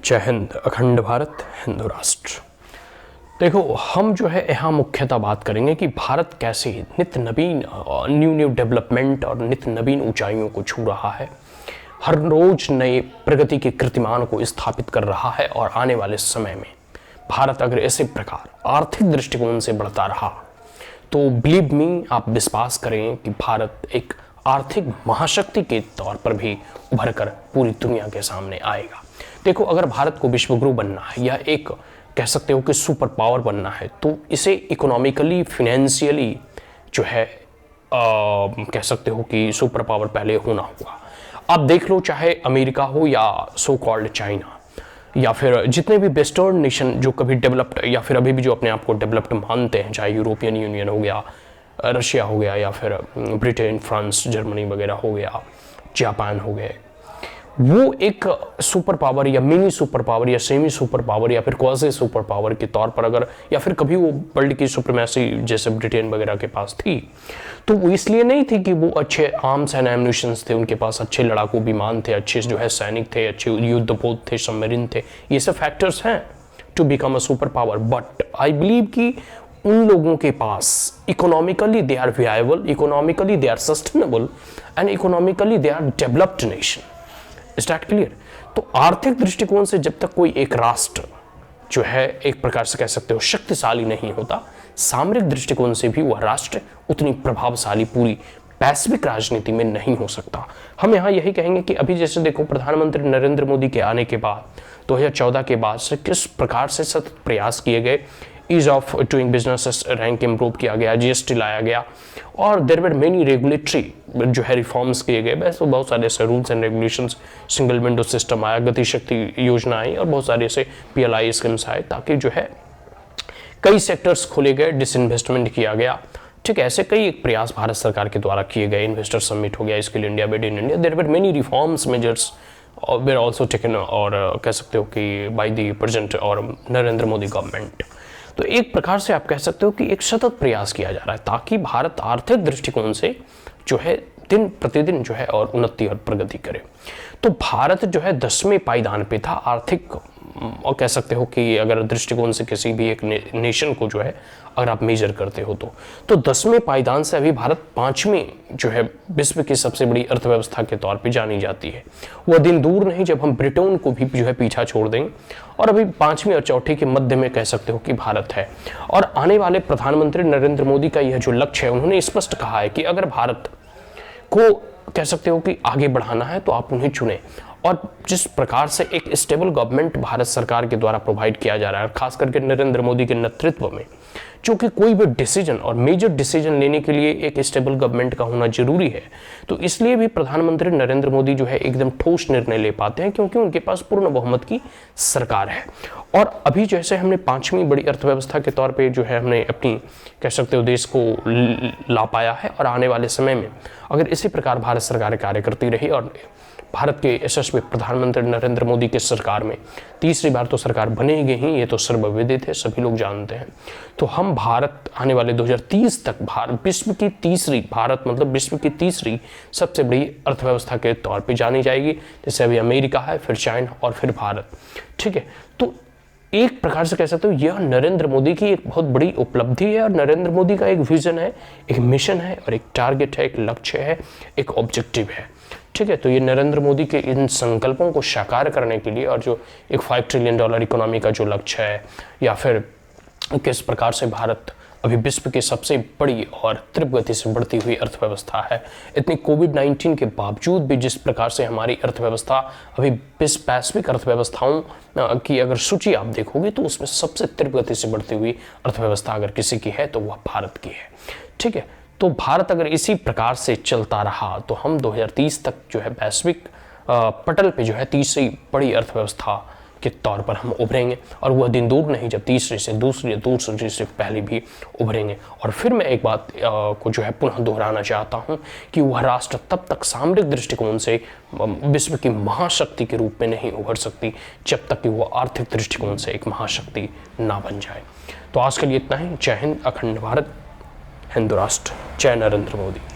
जय हिंद, अखंड भारत, हिंदू राष्ट्र। देखो, हम जो है यहाँ मुख्यतः बात करेंगे कि भारत कैसे नित्य नवीन न्यू डेवलपमेंट और नित्य नवीन ऊंचाइयों को छू रहा है, हर रोज नए प्रगति के कीर्तिमान को स्थापित कर रहा है। और आने वाले समय में भारत अगर इसी प्रकार आर्थिक दृष्टिकोण से बढ़ता रहा तो बिलीव मी, आप विश्वास करें कि भारत एक आर्थिक महाशक्ति के तौर पर भी उभर कर पूरी दुनिया के सामने आएगा। देखो, अगर भारत को विश्वगुरु बनना है या एक कह सकते हो कि सुपर पावर बनना है तो इसे इकोनॉमिकली, फाइनेंशियली जो है कह सकते हो कि सुपर पावर पहले होना होगा। आप देख लो, चाहे अमेरिका हो या सो कॉल्ड चाइना या फिर जितने भी वेस्टर्न नेशन जो कभी डेवलप्ड या फिर अभी भी जो अपने आप को डेवलप्ड मानते हैं, चाहे यूरोपियन यूनियन हो गया, रशिया हो गया या फिर ब्रिटेन, फ्रांस, जर्मनी वगैरह हो गया, जापान हो गए, वो एक सुपर पावर या मिनी सुपर पावर या सेमी सुपर पावर या फिर क्वाज़ी सुपर पावर के तौर पर अगर या फिर कभी वो वर्ल्ड की सुप्रीमेसी जैसे ब्रिटेन वगैरह के पास थी तो वो इसलिए नहीं थी कि वो अच्छे आर्म्स एंड एम्युनिशंस थे, उनके पास अच्छे लड़ाकू विमान थे, अच्छे जो है सैनिक थे, अच्छे युद्धपोत थे, सबमरीन थे। ये सब फैक्टर्स हैं to become a super power. But I believe कि उन लोगों के पास economically they are viable, economically they are sustainable and economically they are developed nation. Is that clear? तो आर्थिक दृष्टिकोण से जब तक कोई एक राष्ट्र जो है एक प्रकार से कह सकते हो शक्तिशाली नहीं होता, सामरिक दृष्टिकोण से भी वह राष्ट्र उतनी प्रभावशाली पूरी वैश्विक राजनीति में नहीं हो सकता। हम यहाँ यही कहेंगे कि अभी जैसे देखो, प्रधानमंत्री नरेंद्र मोदी के आने के बाद 2014 के बाद से किस प्रकार से सतत प्रयास किए गए, ease of doing business rank improve किया गया, जीएसटी लाया गया और देयर वर मेनी रेगुलेटरी जो है रिफॉर्म्स किए गए। वैसे बहुत सारे ऐसे rules and regulations, single window system आया, गति शक्ति योजना आई और बहुत सारे ऐसे पीएलआई स्कीम्स आए ताकि जो है कई सेक्टर्स खोले गए, डिसइन्वेस्टमेंट किया गया। ठीक है, ऐसे कई एक प्रयास भारत सरकार के द्वारा किए गए। इन्वेस्टर समिट हो गया, skill India, made in India, there were many reforms measures were also taken और कह सकते हो कि बाय द प्रेजेंट और नरेंद्र मोदी गवर्नमेंट। तो एक प्रकार से आप कह सकते हो कि एक सतत प्रयास किया जा रहा है ताकि भारत आर्थिक दृष्टिकोण से जो है दिन प्रतिदिन जो है और उन्नति और प्रगति करे। तो भारत जो है 10वें पायदान पे था आर्थिक, और कह सकते हो कि अगर दृष्टिकोण से किसी भी एक नेशन को जो है अगर आप मेजर करते हो तो 10वें पायदान से अभी भारत 5वीं जो है विश्व की सबसे बड़ी अर्थव्यवस्था के तौर पे जानी जाती है। वह दिन दूर नहीं जब हम ब्रिटेन को भी जो है पीछा छोड़ देंगे और अभी 5वीं और चौथी के मध्य में कह सकते हो कि भारत है। और आने वाले प्रधानमंत्री नरेंद्र मोदी का यह जो लक्ष्य है, उन्होंने स्पष्ट कहा है कि अगर भारत को कह सकते हो कि आगे बढ़ाना है तो आप उन्हें चुने। और जिस प्रकार से एक स्टेबल गवर्नमेंट भारत सरकार के द्वारा प्रोवाइड किया जा रहा है, खास करके नरेंद्र मोदी के नेतृत्व में, क्योंकि कोई भी डिसीजन और मेजर डिसीजन लेने के लिए एक स्टेबल गवर्नमेंट का होना जरूरी है, तो इसलिए भी प्रधानमंत्री नरेंद्र मोदी जो है एकदम ठोस निर्णय ले पाते हैं क्योंकि उनके पास पूर्ण बहुमत की सरकार है। और अभी जैसे हमने 5वीं बड़ी अर्थव्यवस्था के तौर पे जो है हमने अपनी कह सकते हो देश को ला पाया है। और आने वाले समय में अगर इसी प्रकार भारत सरकार कार्य करती रही और भारत के यशस्वी प्रधानमंत्री नरेंद्र मोदी की सरकार में तीसरी बार तो सरकार बनेगी ही, ये तो सर्वविदित है, सभी लोग जानते हैं। तो हम भारत आने वाले 2030 तक विश्व की तीसरी सबसे बड़ी अर्थव्यवस्था के तौर पे जानी जाएगी। जैसे अभी अमेरिका है, फिर चाइना और फिर भारत। ठीक है, तो एक प्रकार से कह सकते हो यह नरेंद्र मोदी की एक बहुत बड़ी उपलब्धि है और नरेंद्र मोदी का एक विजन है, एक मिशन है और एक टारगेट है, एक लक्ष्य है, एक ऑब्जेक्टिव है। ठीक है, तो ये नरेंद्र मोदी के इन संकल्पों को साकार करने के लिए और जो एक $5 ट्रिलियन इकोनॉमी का जो लक्ष्य है या फिर किस प्रकार से भारत अभी विश्व की सबसे बड़ी और तीव्र गति से बढ़ती हुई अर्थव्यवस्था है, इतनी कोविड-19 के बावजूद भी जिस प्रकार से हमारी अर्थव्यवस्था अभी वैश्विक अर्थव्यवस्थाओं की अगर सूची आप देखोगे तो उसमें सबसे तीव्र गति से बढ़ती हुई अर्थव्यवस्था अगर किसी की है तो वह भारत की है। ठीक है, तो भारत अगर इसी प्रकार से चलता रहा तो हम 2030 तक जो है वैश्विक पटल पे जो है तीसरी बड़ी अर्थव्यवस्था के तौर पर हम उभरेंगे। और वह दिन दूर नहीं जब तीसरे से दूसरी से पहले भी उभरेंगे। और फिर मैं एक बात को जो है पुनः दोहराना चाहता हूं कि वह राष्ट्र तब तक सामरिक दृष्टिकोण से विश्व की महाशक्ति के रूप में नहीं उभर सकती जब तक कि वह आर्थिक दृष्टिकोण से एक महाशक्ति ना बन जाए। तो आज के लिए इतना ही। जय हिंद, अखंड भारत, हिंदू राष्ट्र। जय नरेंद्र मोदी।